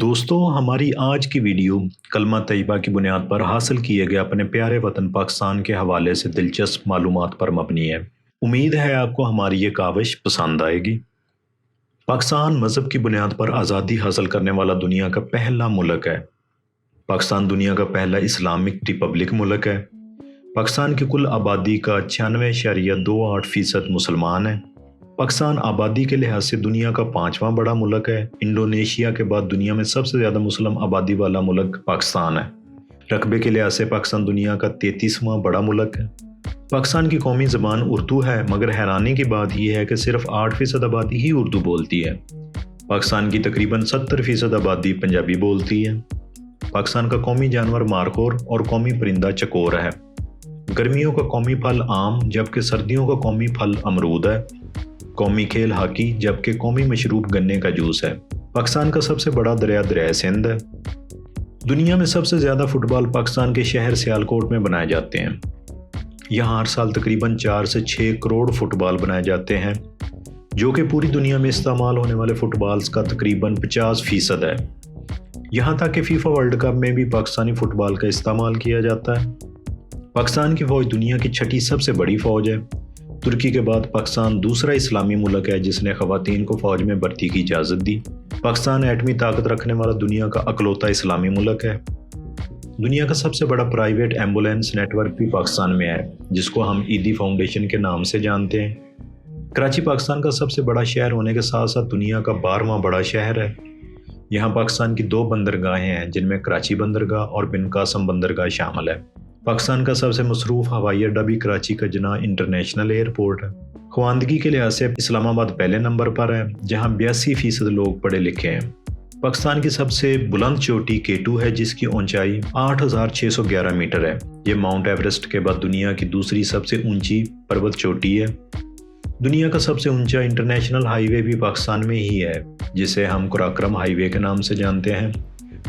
دوستو ہماری آج کی ویڈیو کلمہ طیبہ کی بنیاد پر حاصل کیے گئے اپنے پیارے وطن پاکستان کے حوالے سے دلچسپ معلومات پر مبنی ہے۔ امید ہے آپ کو ہماری یہ کاوش پسند آئے گی۔ پاکستان مذہب کی بنیاد پر آزادی حاصل کرنے والا دنیا کا پہلا ملک ہے۔ پاکستان دنیا کا پہلا اسلامک ریپبلک ملک ہے۔ پاکستان کی کل آبادی کا 96.28% مسلمان ہیں۔ پاکستان آبادی کے لحاظ سے دنیا کا 5واں بڑا ملک ہے۔ انڈونیشیا کے بعد دنیا میں سب سے زیادہ مسلم آبادی والا ملک پاکستان ہے۔ رقبے کے لحاظ سے پاکستان دنیا کا 33واں بڑا ملک ہے۔ پاکستان کی قومی زبان اردو ہے، مگر حیرانی کی بات یہ ہے کہ صرف 8% آبادی ہی اردو بولتی ہے۔ پاکستان کی تقریباً 70% آبادی پنجابی بولتی ہے۔ پاکستان کا قومی جانور مارخور اور قومی پرندہ چکور ہے۔ گرمیوں کا قومی پھل آم جبکہ سردیوں کا قومی پھل امرود ہے۔ قومی کھیل ہاکی جبکہ قومی مشروب گنے کا جوس ہے۔ پاکستان کا سب سے بڑا دریا دریائے سندھ ہے۔ دنیا میں سب سے زیادہ فٹ بال پاکستان کے شہر سیالکوٹ میں بنائے جاتے ہیں۔ یہاں ہر سال تقریباً 4 سے 6 کروڑ فٹ بال بنائے جاتے ہیں، جو کہ پوری دنیا میں استعمال ہونے والے فٹ بالز کا تقریباً 50% ہے۔ یہاں تک کہ فیفا ورلڈ کپ میں بھی پاکستانی فٹ بال کا استعمال کیا جاتا ہے۔ پاکستان کی فوج دنیا کی 6ٹھی سب سے بڑی فوج ہے۔ ترکی کے بعد پاکستان دوسرا اسلامی ملک ہے جس نے خواتین کو فوج میں بھرتی کی اجازت دی۔ پاکستان ایٹمی طاقت رکھنے والا دنیا کا اکلوتا اسلامی ملک ہے۔ دنیا کا سب سے بڑا پرائیویٹ ایمبولینس نیٹ ورک بھی پاکستان میں ہے، جس کو ہم ایدی فاؤنڈیشن کے نام سے جانتے ہیں۔ کراچی پاکستان کا سب سے بڑا شہر ہونے کے ساتھ ساتھ دنیا کا 12واں بڑا شہر ہے۔ یہاں پاکستان کی 2 بندرگاہیں ہیں، جن میں کراچی بندرگاہ اور بن قاسم بندرگاہ شامل ہے۔ پاکستان کا سب سے مصروف ہوائی اڈہ بھی کراچی کا جناح انٹرنیشنل ایئرپورٹ ہے۔ خواندگی کے لحاظ سے اسلام آباد پہلے نمبر پر ہے، جہاں 82% لوگ پڑھے لکھے ہیں۔ پاکستان کی سب سے بلند چوٹی K2 ہے، جس کی اونچائی 8611 میٹر ہے۔ یہ ماؤنٹ ایوریسٹ کے بعد دنیا کی دوسری سب سے اونچی پروت چوٹی ہے۔ دنیا کا سب سے اونچا انٹرنیشنل ہائی وے بھی پاکستان میں ہی ہے، جسے ہم قراقرم ہائی وے کے نام سے جانتے ہیں۔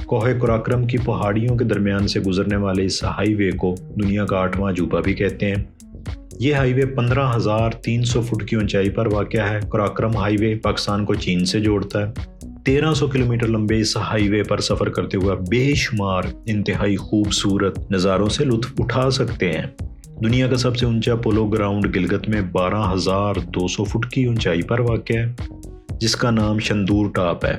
کوہ قراقرم کی پہاڑیوں کے درمیان سے گزرنے والے اس ہائی وے کو دنیا کا 8واں عجوبہ بھی کہتے ہیں۔ یہ ہائی وے 15,300 فٹ کی اونچائی پر واقع ہے۔ قراقرم ہائی وے پاکستان کو چین سے جوڑتا ہے۔ 1300 کلومیٹر لمبے اس ہائی وے پر سفر کرتے ہوئے بے شمار انتہائی خوبصورت نظاروں سے لطف اٹھا سکتے ہیں۔ دنیا کا سب سے اونچا پولو گراؤنڈ گلگت میں 12,200 فٹ کی اونچائی پر واقع ہے، جس کا نام شندور ٹاپ ہے۔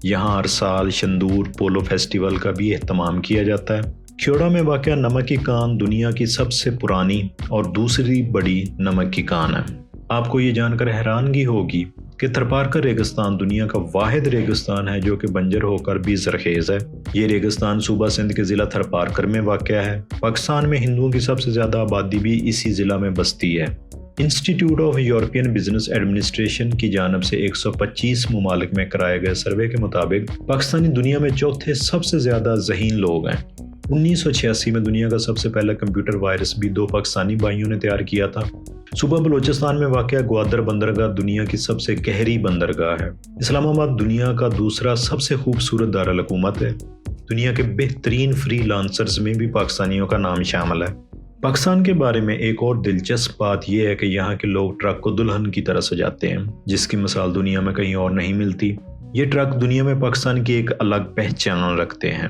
یہاں ہر سال شندور پولو فیسٹیول کا بھی اہتمام کیا جاتا ہے۔ کھیوڑا میں واقع نمک کی کان دنیا کی سب سے پرانی اور دوسری بڑی نمک کی کان ہے۔ آپ کو یہ جان کر حیرانگی ہوگی کہ تھرپارکر ریگستان دنیا کا واحد ریگستان ہے جو کہ بنجر ہو کر بھی زرخیز ہے۔ یہ ریگستان صوبہ سندھ کے ضلع تھرپارکر میں واقع ہے۔ پاکستان میں ہندوؤں کی سب سے زیادہ آبادی بھی اسی ضلع میں بستی ہے۔ Institute of European business administration کی جانب سے 125 ممالک میں کرائے گئے سروے کے مطابق پاکستانی دنیا میں چوتھے سب سے زیادہ ذہین لوگ ہیں۔ 1986 میں دنیا کا سب سے پہلا کمپیوٹر وائرس بھی 2 پاکستانی بھائیوں نے تیار کیا تھا۔ صوبہ بلوچستان میں واقع گوادر بندرگاہ دنیا کی سب سے گہری بندرگاہ ہے۔ اسلام آباد دنیا کا دوسرا سب سے خوبصورت دارالحکومت ہے۔ دنیا کے بہترین فری لانسرز میں بھی پاکستانیوں کا نام شامل ہے۔ پاکستان کے بارے میں ایک اور دلچسپ بات یہ ہے کہ یہاں کے لوگ ٹرک کو دلہن کی طرح سجاتے ہیں، جس کی مثال دنیا میں کہیں اور نہیں ملتی۔ یہ ٹرک دنیا میں پاکستان کی ایک الگ پہچان رکھتے ہیں۔